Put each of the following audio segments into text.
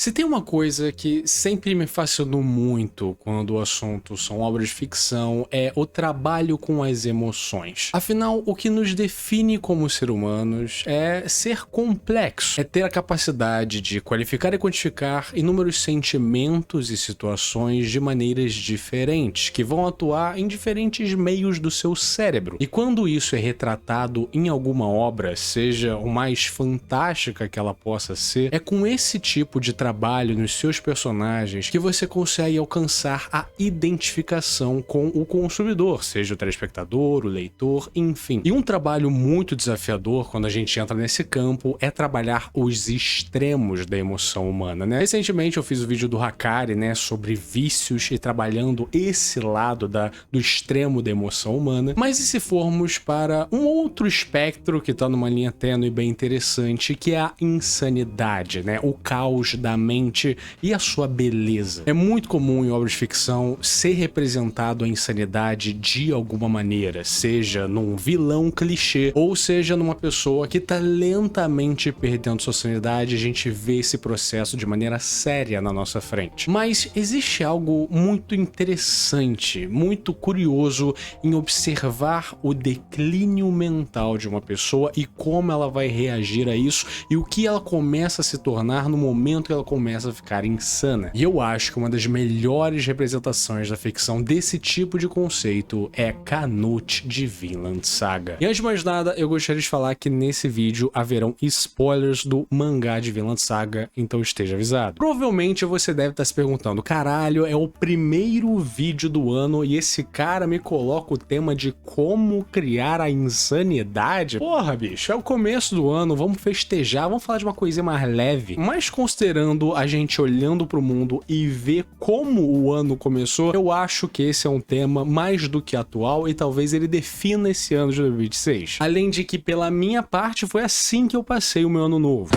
Se tem uma coisa que sempre me fascinou muito quando o assunto são obras de ficção, é o trabalho com as emoções. Afinal, o que nos define como seres humanos é ser complexo, é ter a capacidade de qualificar e quantificar inúmeros sentimentos e situações de maneiras diferentes, que vão atuar em diferentes meios do seu cérebro. E quando isso é retratado em alguma obra, seja o mais fantástica que ela possa ser, é com esse tipo de trabalho nos seus personagens que você consegue alcançar a identificação com o consumidor, seja o telespectador, o leitor, enfim. E um trabalho muito desafiador quando a gente entra nesse campo é trabalhar os extremos da emoção humana, né? Recentemente eu fiz o vídeo do Hakari, né, sobre vícios e trabalhando esse lado do extremo da emoção humana, mas e se formos para um outro espectro que tá numa linha tênue bem interessante, que é a insanidade, né? O caos da mente e a sua beleza. É muito comum em obras de ficção ser representado a insanidade de alguma maneira, seja num vilão clichê ou seja numa pessoa que tá lentamente perdendo sua sanidade. A gente vê esse processo de maneira séria na nossa frente. Mas existe algo muito interessante, muito curioso em observar o declínio mental de uma pessoa e como ela vai reagir a isso e o que ela começa a se tornar no momento que ela começa a ficar insana. E eu acho que uma das melhores representações da ficção desse tipo de conceito é Canute de Vinland Saga. E antes de mais nada, eu gostaria de falar que nesse vídeo haverão spoilers do mangá de Vinland Saga, então esteja avisado. Provavelmente você deve estar se perguntando, caralho, é o primeiro vídeo do ano e esse cara me coloca o tema de como criar a insanidade? Porra, bicho, é o começo do ano, vamos festejar, vamos falar de uma coisinha mais leve. Mas considerando a gente olhando pro mundo e ver como o ano começou, eu acho que esse é um tema mais do que atual e talvez ele defina esse ano de 2026. Além de que, pela minha parte, foi assim que eu passei o meu ano novo.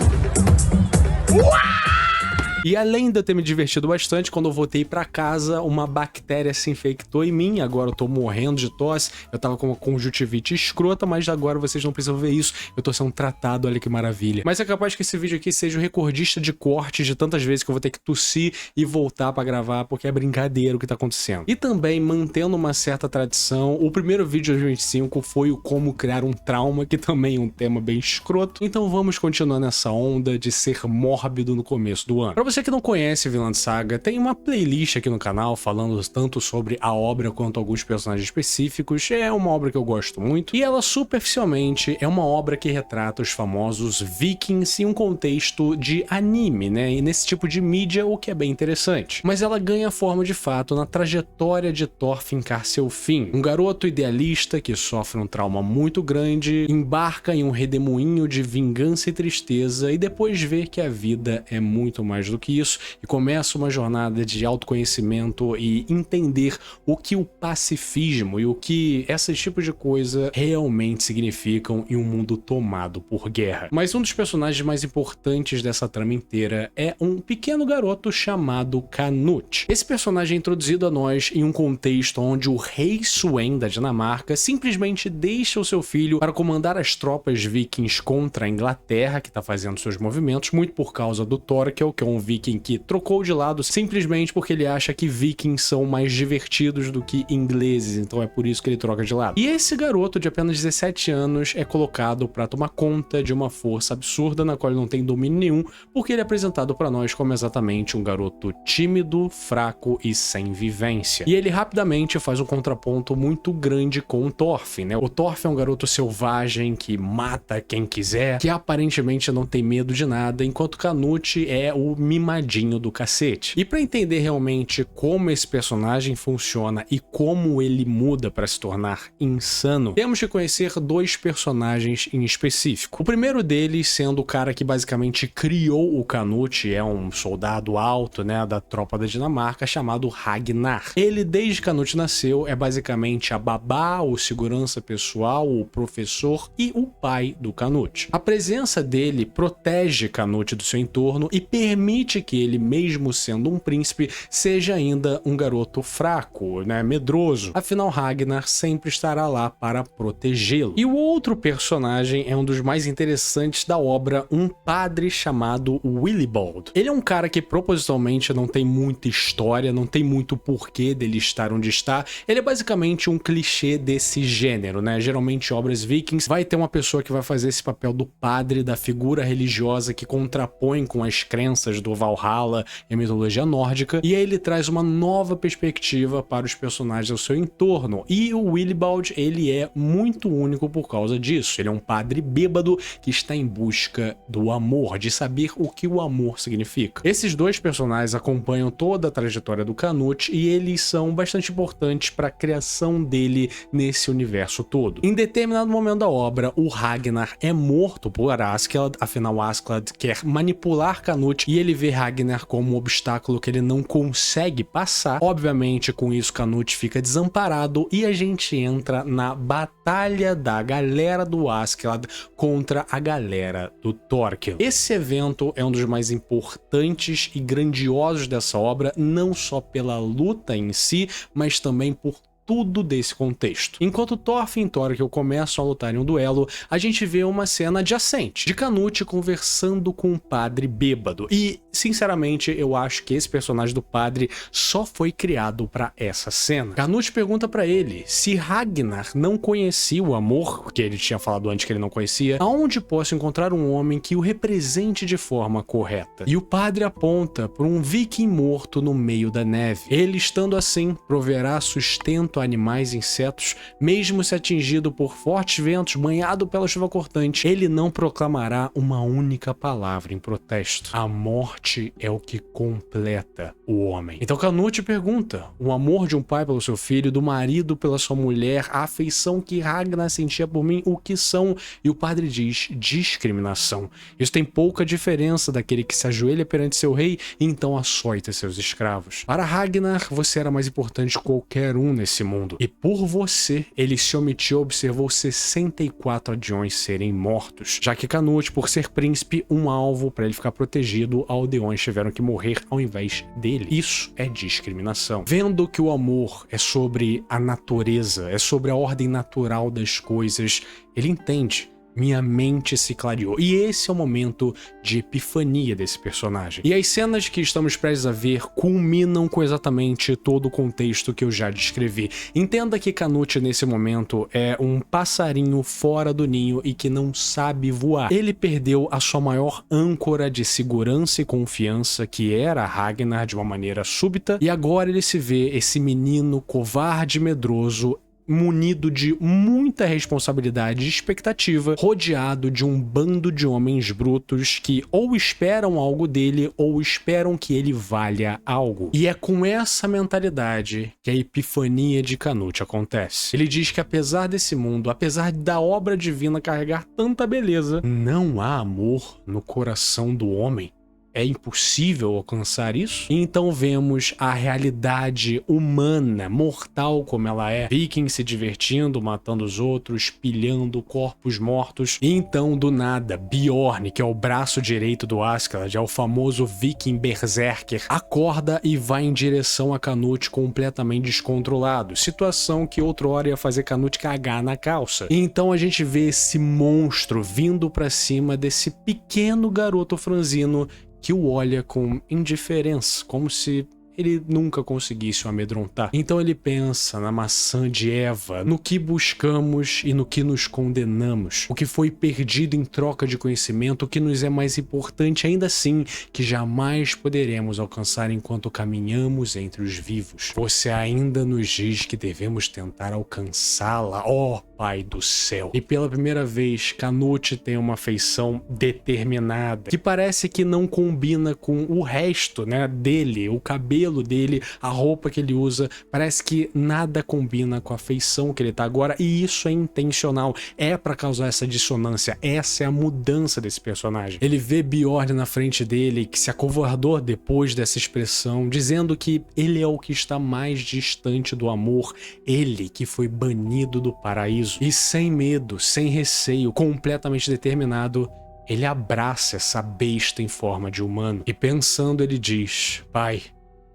E além de eu ter me divertido bastante, quando eu voltei pra casa, uma bactéria se infectou em mim, agora eu tô morrendo de tosse, eu tava com uma conjuntivite escrota, mas agora vocês não precisam ver isso, eu tô sendo tratado, olha que maravilha. Mas é capaz que esse vídeo aqui seja o recordista de cortes de tantas vezes que eu vou ter que tossir e voltar pra gravar, porque é brincadeira o que tá acontecendo. E também, mantendo uma certa tradição, o primeiro vídeo de 2025 foi o como criar um trauma, que também é um tema bem escroto, então vamos continuar nessa onda de ser mórbido no começo do ano. Pra você que não conhece Vinland Saga, tem uma playlist aqui no canal falando tanto sobre a obra quanto alguns personagens específicos. É uma obra que eu gosto muito e ela superficialmente é uma obra que retrata os famosos vikings em um contexto de anime, né? E nesse tipo de mídia, o que é bem interessante. Mas ela ganha forma de fato na trajetória de Thor fincar seu fim. Um garoto idealista que sofre um trauma muito grande, embarca em um redemoinho de vingança e tristeza e depois vê que a vida é muito mais do que isso e começa uma jornada de autoconhecimento e entender o que o pacifismo e o que esses tipos de coisa realmente significam em um mundo tomado por guerra. Mas um dos personagens mais importantes dessa trama inteira é um pequeno garoto chamado Canute. Esse personagem é introduzido a nós em um contexto onde o rei Swen da Dinamarca simplesmente deixa o seu filho para comandar as tropas vikings contra a Inglaterra, que está fazendo seus movimentos, muito por causa do Thorkel, que é um viking que trocou de lado simplesmente porque ele acha que vikings são mais divertidos do que ingleses, então é por isso que ele troca de lado. E esse garoto de apenas 17 anos é colocado para tomar conta de uma força absurda na qual ele não tem domínio nenhum, porque ele é apresentado para nós como exatamente um garoto tímido, fraco e sem vivência. E ele rapidamente faz um contraponto muito grande com o Thorfinn, né? O Thorfinn é um garoto selvagem que mata quem quiser, que aparentemente não tem medo de nada, enquanto Canute é o mimadinho do cacete. E para entender realmente como esse personagem funciona e como ele muda para se tornar insano, temos que conhecer dois personagens em específico. O primeiro deles sendo o cara que basicamente criou o Canute, é um soldado alto, né, da tropa da Dinamarca, chamado Ragnar. Ele, desde que Canute nasceu, é basicamente a babá, o segurança pessoal, o professor e o pai do Canute. A presença dele protege Canute do seu entorno e permite admite que ele, mesmo sendo um príncipe, seja ainda um garoto fraco, né, medroso. Afinal, Ragnar sempre estará lá para protegê-lo. E o outro personagem é um dos mais interessantes da obra, um padre chamado Willibald. Ele é um cara que propositalmente não tem muita história, não tem muito porquê dele estar onde está. Ele é basicamente um clichê desse gênero, né? Geralmente obras vikings vai ter uma pessoa que vai fazer esse papel do padre, da figura religiosa que contrapõe com as crenças do Valhalla e a mitologia nórdica, e aí ele traz uma nova perspectiva para os personagens ao seu entorno. E o Willibald, ele é muito único por causa disso. Ele é um padre bêbado que está em busca do amor, de saber o que o amor significa. Esses dois personagens acompanham toda a trajetória do Canute e eles são bastante importantes para a criação dele nesse universo todo. Em determinado momento da obra, o Ragnar é morto por Askeladd, afinal Askeladd quer manipular Canute e ele vê Ragnar como um obstáculo que ele não consegue passar. Obviamente, com isso Canute fica desamparado e a gente entra na batalha da galera do Askeladd contra a galera do Thorkel. Esse evento é um dos mais importantes e grandiosos dessa obra, não só pela luta em si, mas também por tudo desse contexto. Enquanto Thorfinn e Thorkel começam a lutar em um duelo, a gente vê uma cena adjacente, de Canute conversando com um padre bêbado. E, sinceramente, eu acho que esse personagem do padre só foi criado para essa cena. Canute pergunta para ele se Ragnar não conhecia o amor, porque ele tinha falado antes que ele não conhecia, aonde posso encontrar um homem que o represente de forma correta. E o padre aponta para um viking morto no meio da neve. Ele, estando assim, proverá sustento a animais e insetos, mesmo se atingido por fortes ventos, banhado pela chuva cortante, ele não proclamará uma única palavra em protesto. A morte é o que completa o homem. Então Canute pergunta: o amor de um pai pelo seu filho, do marido pela sua mulher, a afeição que Ragnar sentia por mim, o que são? E o padre diz: discriminação. Isso tem pouca diferença daquele que se ajoelha perante seu rei e então açoita seus escravos. Para Ragnar, você era mais importante que qualquer um nesse mundo. E por você, ele se omitiu e observou 64 aldeões serem mortos, já que Canute, por ser príncipe, um alvo para ele ficar protegido, aldeões tiveram que morrer ao invés dele. Isso é discriminação. Vendo que o amor é sobre a natureza, é sobre a ordem natural das coisas, ele entende. Minha mente se clareou. E esse é o momento de epifania desse personagem. E as cenas que estamos prestes a ver culminam com exatamente todo o contexto que eu já descrevi. Entenda que Canute nesse momento é um passarinho fora do ninho e que não sabe voar. Ele perdeu a sua maior âncora de segurança e confiança, que era Ragnar, de uma maneira súbita, e agora ele se vê esse menino covarde e medroso, munido de muita responsabilidade e expectativa, rodeado de um bando de homens brutos que ou esperam algo dele ou esperam que ele valha algo. E é com essa mentalidade que a epifania de Canute acontece. Ele diz que apesar desse mundo, apesar da obra divina carregar tanta beleza, não há amor no coração do homem. É impossível alcançar isso? E então vemos a realidade humana, mortal como ela é. Vikings se divertindo, matando os outros, pilhando corpos mortos. E então, do nada, Bjorn, que é o braço direito do Askeladd, é o famoso viking berserker, acorda e vai em direção a Canute completamente descontrolado. Situação que outrora ia fazer Canute cagar na calça. E então a gente vê esse monstro vindo pra cima desse pequeno garoto franzino que o olha com indiferença, como se ele nunca conseguisse o amedrontar. Então ele pensa na maçã de Eva, no que buscamos e no que nos condenamos, o que foi perdido em troca de conhecimento, o que nos é mais importante ainda assim, que jamais poderemos alcançar enquanto caminhamos entre os vivos. Você ainda nos diz que devemos tentar alcançá-la, ó Pai do céu. E pela primeira vez, Canute tem uma feição determinada, que parece que não combina com o resto, né, dele, o cabelo dele, a roupa que ele usa, parece que nada combina com a feição que ele tá agora, e isso é intencional, é pra causar essa dissonância, essa é a mudança desse personagem. Ele vê Bjorn na frente dele, que se acovardou depois dessa expressão, dizendo que ele é o que está mais distante do amor, ele que foi banido do paraíso. E sem medo, sem receio, completamente determinado, ele abraça essa besta em forma de humano e pensando ele diz: Pai,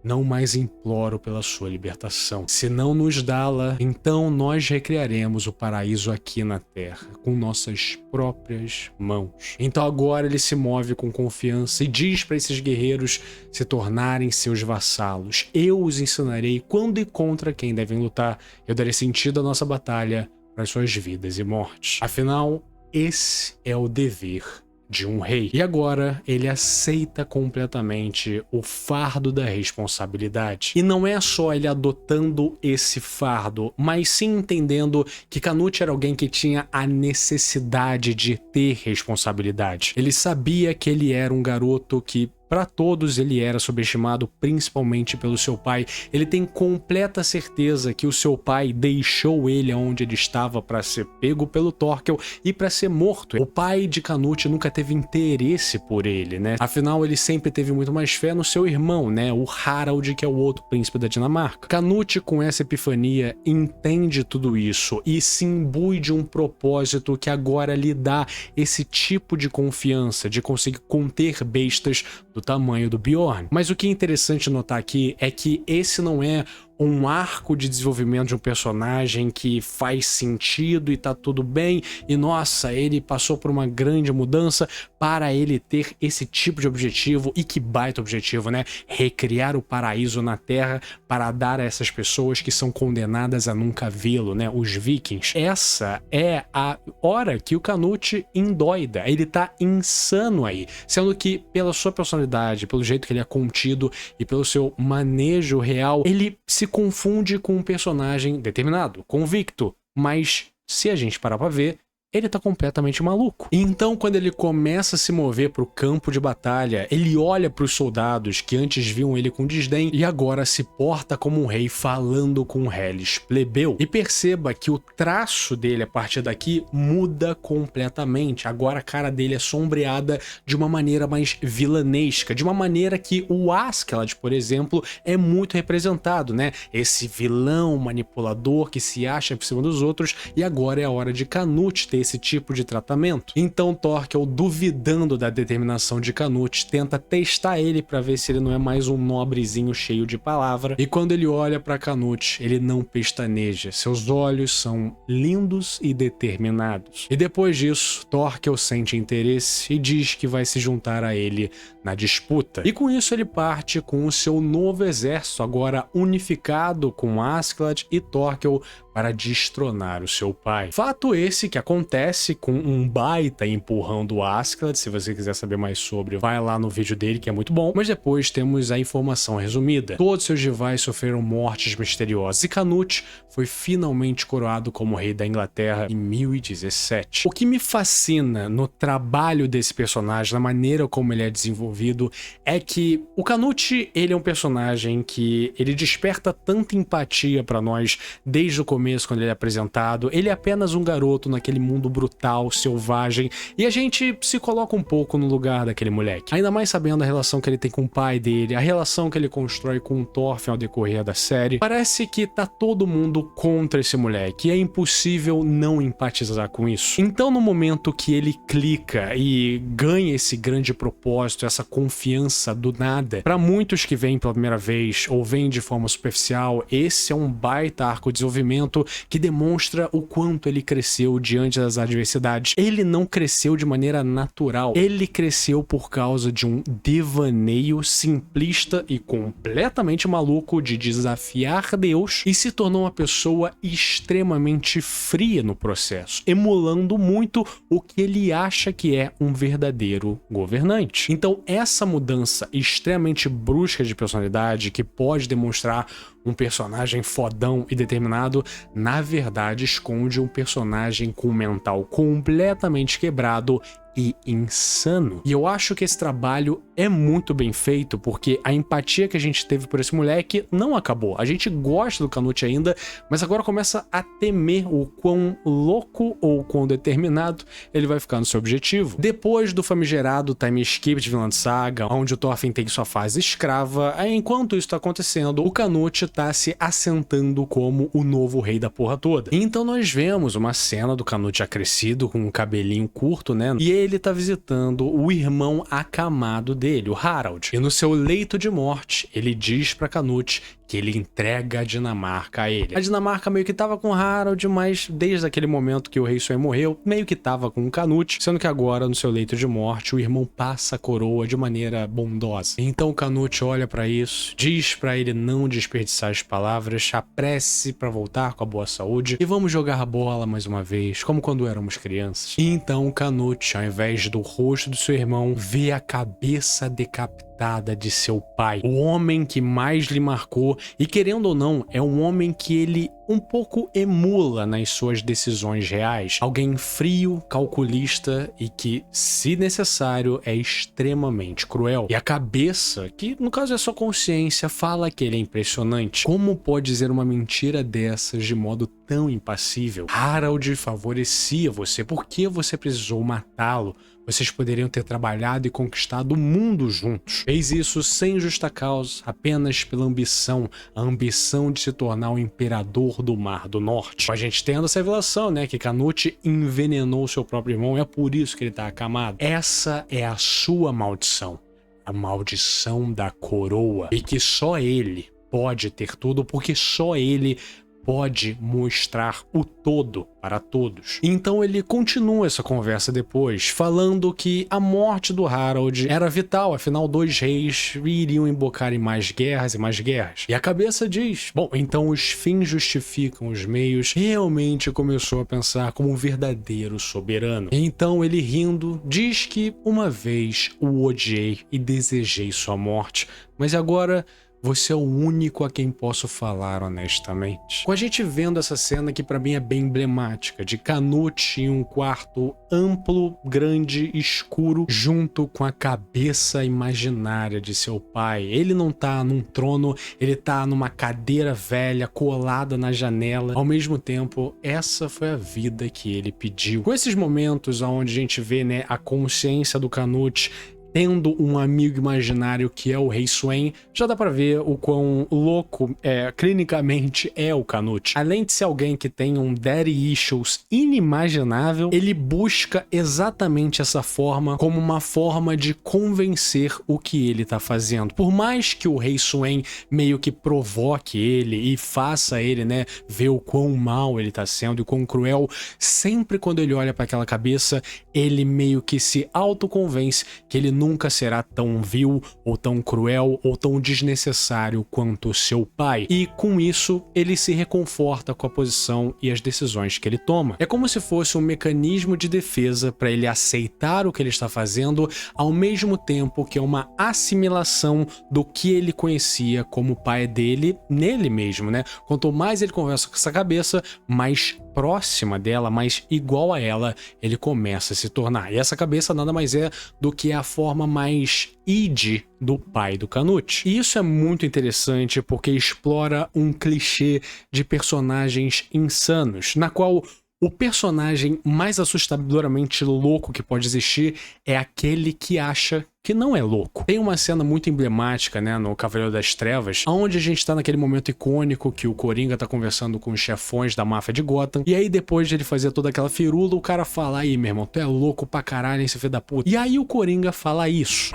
não mais imploro pela sua libertação. Se não nos dá-la, então nós recriaremos o paraíso aqui na Terra, com nossas próprias mãos. Então agora ele se move com confiança e diz para esses guerreiros se tornarem seus vassalos. Eu os ensinarei quando e contra quem devem lutar. Eu darei sentido à nossa batalha para as suas vidas e mortes. Afinal, esse é o dever de um rei. E agora ele aceita completamente o fardo da responsabilidade. E não é só ele adotando esse fardo, mas sim entendendo que Canute era alguém que tinha a necessidade de ter responsabilidade. Ele sabia que ele era um garoto que para todos ele era subestimado, principalmente pelo seu pai. Ele tem completa certeza que o seu pai deixou ele onde ele estava para ser pego pelo Thorkel e para ser morto. O pai de Canute nunca teve interesse por ele, né? Afinal, ele sempre teve muito mais fé no seu irmão, né? O Harald, que é o outro príncipe da Dinamarca. Canute, com essa epifania, entende tudo isso e se imbui de um propósito que agora lhe dá esse tipo de confiança, de conseguir conter bestas do tamanho do Bjorn. Mas o que é interessante notar aqui é que esse não é um arco de desenvolvimento de um personagem que faz sentido e tá tudo bem, e nossa, ele passou por uma grande mudança para ele ter esse tipo de objetivo, e que baita objetivo, né? Recriar o paraíso na Terra para dar a essas pessoas que são condenadas a nunca vê-lo, né? Os vikings. Essa é a hora que o Canute endoida, ele tá insano aí, sendo que pela sua personalidade, pelo jeito que ele é contido e pelo seu manejo real, ele se confunde com um personagem determinado, convicto, mas se a gente parar pra ver, ele tá completamente maluco. Então, quando ele começa a se mover pro campo de batalha, ele olha pros soldados que antes viam ele com desdém e agora se porta como um rei falando com Hellis plebeu. E perceba que o traço dele a partir daqui muda completamente. Agora a cara dele é sombreada de uma maneira mais vilanesca, de uma maneira que o Askeladd, por exemplo, é muito representado, né? Esse vilão manipulador que se acha por cima dos outros, e agora é a hora de Canute ter esse tipo de tratamento. Então Thorkel, duvidando da determinação de Canute, tenta testar ele para ver se ele não é mais um nobrezinho cheio de palavra, e quando ele olha para Canute, ele não pestaneja, seus olhos são lindos e determinados. E depois disso, Thorkel sente interesse e diz que vai se juntar a ele na disputa. E com isso ele parte com o seu novo exército, agora unificado com Askeladd e Thorkel, para destronar o seu pai. Fato esse que acontece com um baita empurrão do Askeladd. Se você quiser saber mais sobre, vai lá no vídeo dele, que é muito bom. Mas depois temos a informação resumida. Todos seus rivais sofreram mortes misteriosas e Canute foi finalmente coroado como rei da Inglaterra em 1017. O que me fascina no trabalho desse personagem, na maneira como ele é desenvolvido, é que o Canute, ele é um personagem que ele desperta tanta empatia para nós desde o começo, quando ele é apresentado. Ele é apenas um garoto naquele mundo brutal, selvagem, e a gente se coloca um pouco no lugar daquele moleque. Ainda mais sabendo a relação que ele tem com o pai dele, a relação que ele constrói com o Thorfinn ao decorrer da série. Parece que tá todo mundo contra esse moleque, e é impossível não empatizar com isso. Então, no momento que ele clica e ganha esse grande propósito, essa confiança do nada, para muitos que vêm pela primeira vez ou vêm de forma superficial, esse é um baita arco de desenvolvimento que demonstra o quanto ele cresceu diante das adversidades. Ele não cresceu de maneira natural, ele cresceu por causa de um devaneio simplista e completamente maluco de desafiar Deus, e se tornou uma pessoa extremamente fria no processo, emulando muito o que ele acha que é um verdadeiro governante. Então essa mudança extremamente brusca de personalidade, que pode demonstrar um personagem fodão e determinado, na verdade esconde um personagem com um mental completamente quebrado e insano. E eu acho que esse trabalho é muito bem feito, porque a empatia que a gente teve por esse moleque não acabou. A gente gosta do Canute ainda, mas agora começa a temer o quão louco ou quão determinado ele vai ficar no seu objetivo. Depois do famigerado time skip de Vinland Saga, onde o Thorfinn tem sua fase escrava, enquanto isso tá acontecendo, o Canute tá se assentando como o novo rei da porra toda. Então nós vemos uma cena do Canute já crescido, com um cabelinho curto, né? E ele tá visitando o irmão acamado dele, o Harald. E no seu leito de morte, ele diz pra Canute que ele entrega a Dinamarca a ele. A Dinamarca meio que tava com Harald, mas desde aquele momento que o rei Swain morreu, meio que tava com o Canute, sendo que agora, no seu leito de morte, o irmão passa a coroa de maneira bondosa. Então o Canute olha pra isso, diz pra ele não desperdiçar as palavras, apresse pra voltar com a boa saúde e vamos jogar bola mais uma vez, como quando éramos crianças. E então o Canute, ao invés do rosto do seu irmão, vê a cabeça decapitada de seu pai, o homem que mais lhe marcou e, querendo ou não, é um homem que ele um pouco emula nas suas decisões reais. Alguém frio, calculista e que, se necessário, é extremamente cruel. E a cabeça, que no caso é sua consciência, fala que ele é impressionante. Como pode dizer uma mentira dessas de modo tão impassível? Harald favorecia você, por que você precisou matá-lo? Vocês poderiam ter trabalhado e conquistado o mundo juntos. Fez isso sem justa causa, apenas pela ambição, a ambição de se tornar o imperador do Mar do Norte. A gente tendo essa revelação, né, que Canute envenenou seu próprio irmão, é por isso que ele tá acamado. Essa é a sua maldição, a maldição da coroa, e que só ele pode ter tudo, porque só ele pode mostrar o todo para todos. Então ele continua essa conversa depois, falando que a morte do Harald era vital, afinal 2 reis iriam embocar em mais guerras e mais guerras. E a cabeça diz, bom, então os fins justificam os meios, realmente começou a pensar como um verdadeiro soberano. Então ele, rindo, diz que uma vez o odiei e desejei sua morte, mas agora você é o único a quem posso falar honestamente. Com a gente vendo essa cena que pra mim é bem emblemática, de Canute em um quarto amplo, grande, escuro, junto com a cabeça imaginária de seu pai. Ele não tá num trono, ele tá numa cadeira velha, colada na janela. Ao mesmo tempo, essa foi a vida que ele pediu. Com esses momentos onde a gente vê, né, a consciência do Canute tendo um amigo imaginário que é o rei Swain, já dá pra ver o quão louco, clinicamente, é o Canute. Além de ser alguém que tem um daddy issues inimaginável, ele busca exatamente essa forma como uma forma de convencer o que ele tá fazendo. Por mais que o rei Swain meio que provoque ele e faça ele, né, ver o quão mal ele tá sendo e o quão cruel, sempre quando ele olha para aquela cabeça, ele meio que se autoconvence que ele nunca será tão vil, ou tão cruel, ou tão desnecessário quanto seu pai. E com isso, ele se reconforta com a posição e as decisões que ele toma. É como se fosse um mecanismo de defesa para ele aceitar o que ele está fazendo, ao mesmo tempo que é uma assimilação do que ele conhecia como pai dele nele mesmo, né? Quanto mais ele conversa com essa cabeça, mais próxima dela, mais igual a ela, ele começa a se tornar. E essa cabeça nada mais é do que a forma mais id do pai do Canute. E isso é muito interessante porque explora um clichê de personagens insanos, na qual o personagem mais assustadoramente louco que pode existir é aquele que acha que não é louco. Tem uma cena muito emblemática, né, no Cavaleiro das Trevas, onde a gente tá naquele momento icônico que o Coringa tá conversando com os chefões da máfia de Gotham, e aí depois de ele fazer toda aquela firula, o cara fala, aí, meu irmão, tu é louco pra caralho, esse filho da puta. E aí o Coringa fala isso.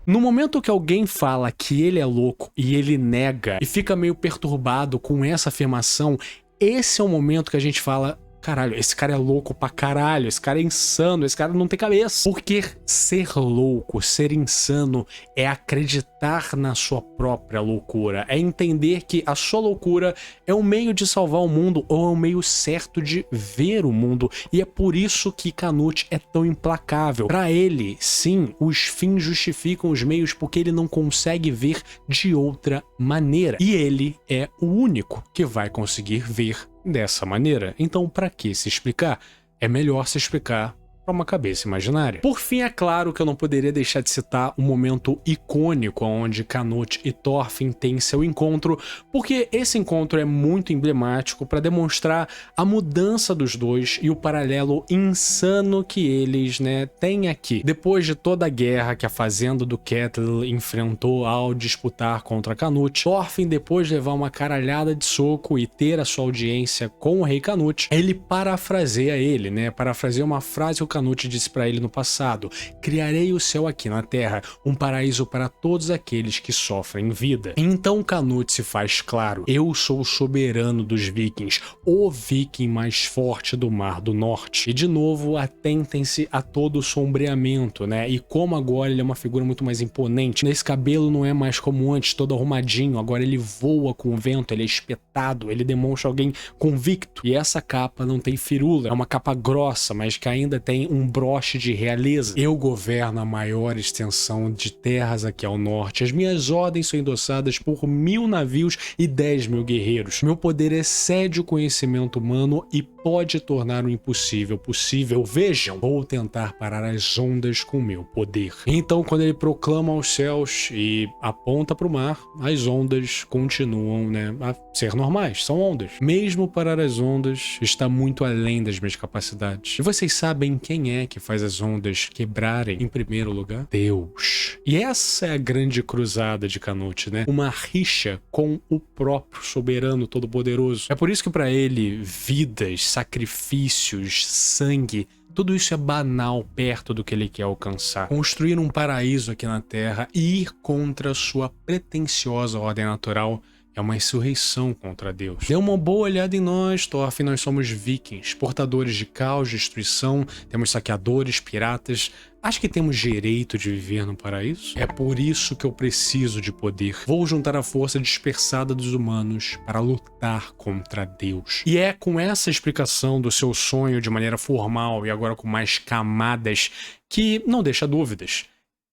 No momento que alguém fala que ele é louco e ele nega e fica meio perturbado com essa afirmação, esse é o momento que a gente fala, caralho, esse cara é louco pra caralho, esse cara é insano, esse cara não tem cabeça. Porque ser louco, ser insano, é acreditar na sua própria loucura, é entender que a sua loucura é um meio de salvar o mundo ou é um meio certo de ver o mundo. E é por isso que Canute é tão implacável. Pra ele, sim, os fins justificam os meios porque ele não consegue ver de outra maneira. E ele é o único que vai conseguir ver dessa maneira. Então, para que se explicar? É melhor se explicar para uma cabeça imaginária. Por fim, é claro que eu não poderia deixar de citar um momento icônico onde Canute e Thorfinn têm seu encontro, porque esse encontro é muito emblemático para demonstrar a mudança dos dois e o paralelo insano que eles, têm aqui. Depois de toda a guerra que a fazenda do Ketil enfrentou ao disputar contra Canute, Thorfinn, depois de levar uma caralhada de soco e ter a sua audiência com o rei Canute, ele parafraseia ele, parafraseia uma frase que o Canute disse para ele no passado: criarei o céu aqui na terra, um paraíso para todos aqueles que sofrem vida. Então Canute se faz claro: eu sou o soberano dos vikings, o viking mais forte do Mar do Norte. E de novo, atentem-se a todo o sombreamento, e como agora ele é uma figura muito mais imponente. Nesse cabelo não é mais como antes, todo arrumadinho, agora ele voa com o vento, ele é espetado, ele demonstra alguém convicto. E essa capa não tem firula, é uma capa grossa, mas que ainda tem um broche de realeza. Eu governo a maior extensão de terras aqui ao norte, as minhas ordens são endossadas por 1000 navios e 10.000 guerreiros. Meu poder excede o conhecimento humano e pode tornar o impossível possível. Vejam, vou tentar parar as ondas com meu poder. Então, quando ele proclama aos céus e aponta para o mar, as ondas continuam, a ser normais, são ondas. Mesmo parar as ondas está muito além das minhas capacidades. E vocês sabem quem é que faz as ondas quebrarem em primeiro lugar? Deus. E essa é a grande cruzada de Canute, uma rixa com o próprio soberano todo-poderoso. É por isso que para ele, vidas, sacrifícios, sangue, tudo isso é banal perto do que ele quer alcançar. Construir um paraíso aqui na Terra e ir contra sua pretensiosa ordem natural é uma insurreição contra Deus. Dê uma boa olhada em nós, Thorfinn. Nós somos vikings, portadores de caos, destruição, temos saqueadores, piratas. Acho que temos direito de viver no paraíso? É por isso que eu preciso de poder. Vou juntar a força dispersada dos humanos para lutar contra Deus. E é com essa explicação do seu sonho de maneira formal e agora com mais camadas que não deixa dúvidas.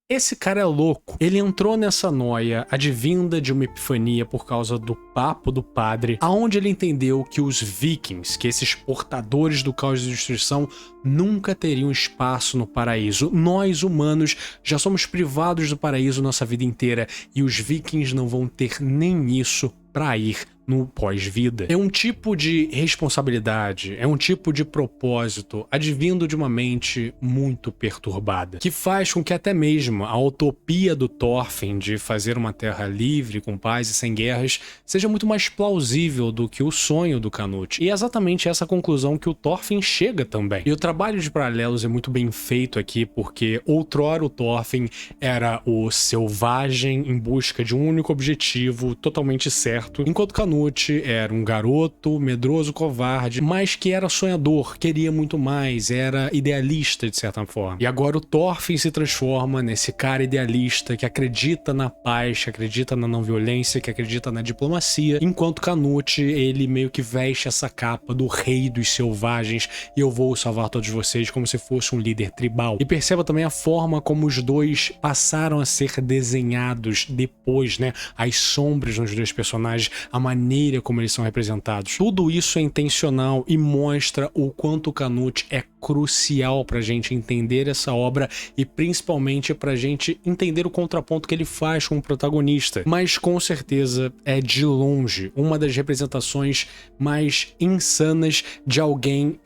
Esse cara é louco. Ele entrou nessa noia advinda de uma epifania por causa do papo do padre, aonde ele entendeu que os vikings, que esses portadores do caos e destruição, nunca teriam espaço no paraíso. Nós, humanos, já somos privados do paraíso nossa vida inteira e os vikings não vão ter nem isso para ir no pós-vida. É um tipo de responsabilidade, é um tipo de propósito advindo de uma mente muito perturbada, que faz com que até mesmo a utopia do Thorfinn de fazer uma terra livre, com paz e sem guerras, seja muito mais plausível do que o sonho do Canute. E é exatamente essa conclusão que o Thorfinn chega também. E o trabalho de paralelos é muito bem feito aqui, porque outrora o Thorfinn era o selvagem em busca de um único objetivo totalmente certo, enquanto Canute era um garoto medroso, covarde, mas que era sonhador, queria muito mais, era idealista de certa forma. E agora o Thorfinn se transforma nesse cara idealista que acredita na paz, que acredita na não violência, que acredita na diplomacia, enquanto Canute, ele meio que veste essa capa do rei dos selvagens e eu vou salvar todos vocês, como se fosse um líder tribal. E perceba também a forma como os dois passaram a ser desenhados depois, as sombras nos dois personagens, a maneira como eles são representados. Tudo isso é intencional e mostra o quanto o Canute é crucial pra gente entender essa obra e principalmente pra gente entender o contraponto que ele faz com o protagonista. Mas com certeza é de longe uma das representações mais insanas de alguém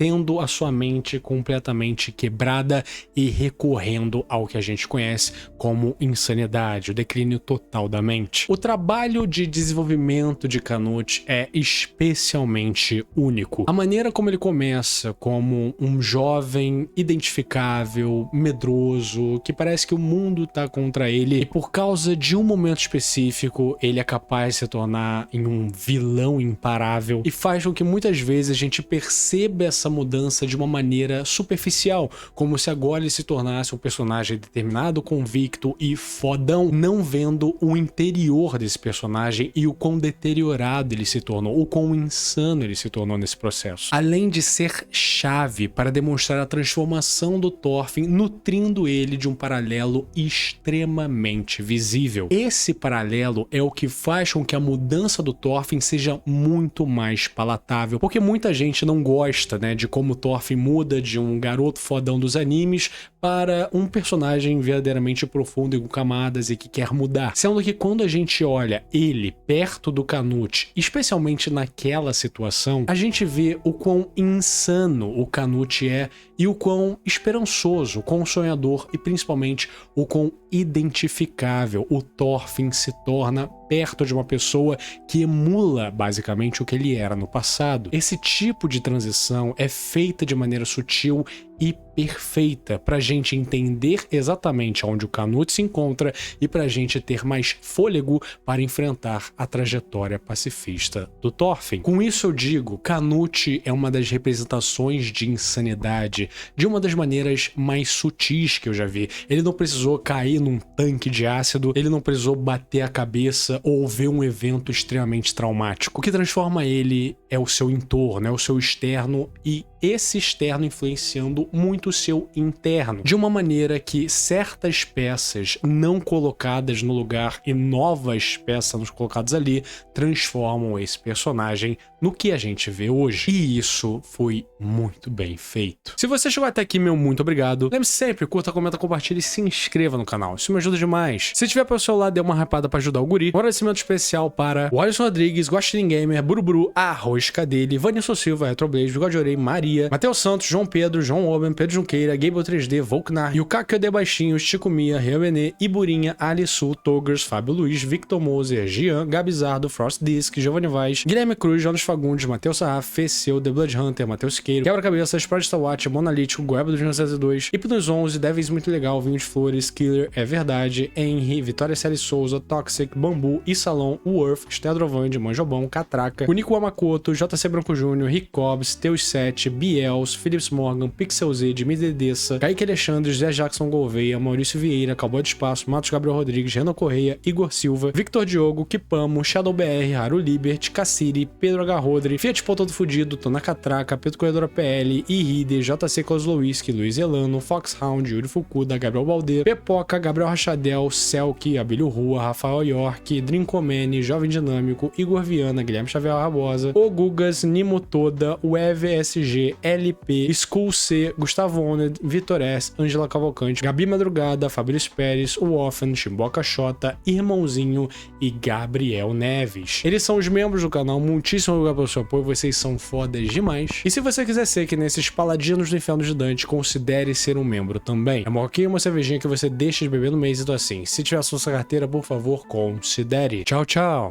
tendo a sua mente completamente quebrada e recorrendo ao que a gente conhece como insanidade, o declínio total da mente. O trabalho de desenvolvimento de Canute é especialmente único. A maneira como ele começa como um jovem identificável, medroso, que parece que o mundo tá contra ele e por causa de um momento específico ele é capaz de se tornar em um vilão imparável e faz com que muitas vezes a gente perceba essa mudança de uma maneira superficial, como se agora ele se tornasse um personagem determinado, convicto e fodão, não vendo o interior desse personagem e o quão deteriorado ele se tornou, o quão insano ele se tornou nesse processo. Além de ser chave serve para demonstrar a transformação do Thorfinn, nutrindo ele de um paralelo extremamente visível. Esse paralelo é o que faz com que a mudança do Thorfinn seja muito mais palatável, porque muita gente não gosta, né, de como o Thorfinn muda de um garoto fodão dos animes para um personagem verdadeiramente profundo e com camadas e que quer mudar. Sendo que quando a gente olha ele perto do Canute, especialmente naquela situação, a gente vê o quão insano o Canute é e o quão esperançoso, o quão sonhador e principalmente o quão identificável o Thorfinn se torna perto de uma pessoa que emula basicamente o que ele era no passado. Esse tipo de transição é feita de maneira sutil e perfeita pra gente entender exatamente onde o Canute se encontra e pra gente ter mais fôlego para enfrentar a trajetória pacifista do Thorfinn. Com isso eu digo, Canute é uma das representações de insanidade, de uma das maneiras mais sutis que eu já vi. Ele não precisou cair num tanque de ácido, ele não precisou bater a cabeça ou ver um evento extremamente traumático. O que transforma ele é o seu entorno, é o seu externo e esse externo influenciando muito o seu interno, de uma maneira que certas peças não colocadas no lugar e novas peças colocadas ali transformam esse personagem no que a gente vê hoje. E isso foi muito bem feito. Se você chegou até aqui, meu muito obrigado. Lembre-se sempre, curta, comenta, compartilhe e se inscreva no canal. Isso me ajuda demais. Se tiver para o seu lado, dê uma rapada para ajudar o guri. Um agradecimento especial para o Alisson Rodrigues, Gostin Gamer, Buruburu, Arroz Cadele, Vanilson Silva, Retroblaze, Bigode Orei, Maria, Matheus Santos, João Pedro, João Oben, Pedro Junqueira, Gable 3D, Volknar, Yukaka de Baixinho, Chico Mia, Rebenê, Iburinha, Alisu, Togers, Fábio Luiz, Victor Moser, Gian, Gabizardo, Frost Disc, Giovanni Vaz, Guilherme Cruz, Jonas Fagundes, Matheus Sarraf, Feceu, The Blood Hunter, Matheus Queiro, Quebra-Cabeças, Project Watch, Monolítico, Goeba 202, Hipnos 11, Devils Muito Legal, Vinho de Flores, Killer, É Verdade, Henry, Vitória Celi Souza, Toxic, Bambu, Isalon, Worth, Stedrovand, Manjobão, Catraca, Unico Amakoto, JC Branco Jr., Rick Cobbs, Teus 7, Biels, Philips Morgan, Pixel Z, Dmitry Dessa, Kaique Alexandre, Zé Jackson Gouveia, Maurício Vieira, Cowboy de Espaço, Matos Gabriel Rodrigues, Renan Correia, Igor Silva, Victor Diogo, Kipamo, Shadow BR, Haru Libert, Cassiri, Pedro H. Rodri, Fiat Pô Todo Fudido, Tona Catraca, Pedro Corredora PL, Iride, JC Kozlowski, Luiz Elano, Foxhound, Yuri Fukuda, Gabriel Baldeiro, Pepoca, Gabriel Rachadel, Selk, Abílio Rua, Rafael York, Drinkomene, Jovem Dinâmico, Igor Viana, Guilherme Xavier Rabosa, O Gugas, Nimo Toda, Weve SG, LP, School C, Gustavo Oned, Vitor S, Angela Cavalcante, Gabi Madrugada, Fabrício Pérez, o Offen, Chimboca Xota, Irmãozinho e Gabriel Neves. Eles são os membros do canal, muitíssimo obrigado pelo seu apoio, vocês são fodas demais. E se você quiser ser que nesses paladinos do inferno de Dante, considere ser um membro também. É uma ok, uma cervejinha que você deixa de beber no mês e tô assim. Se tiver a sua carteira, por favor, considere. Tchau, tchau!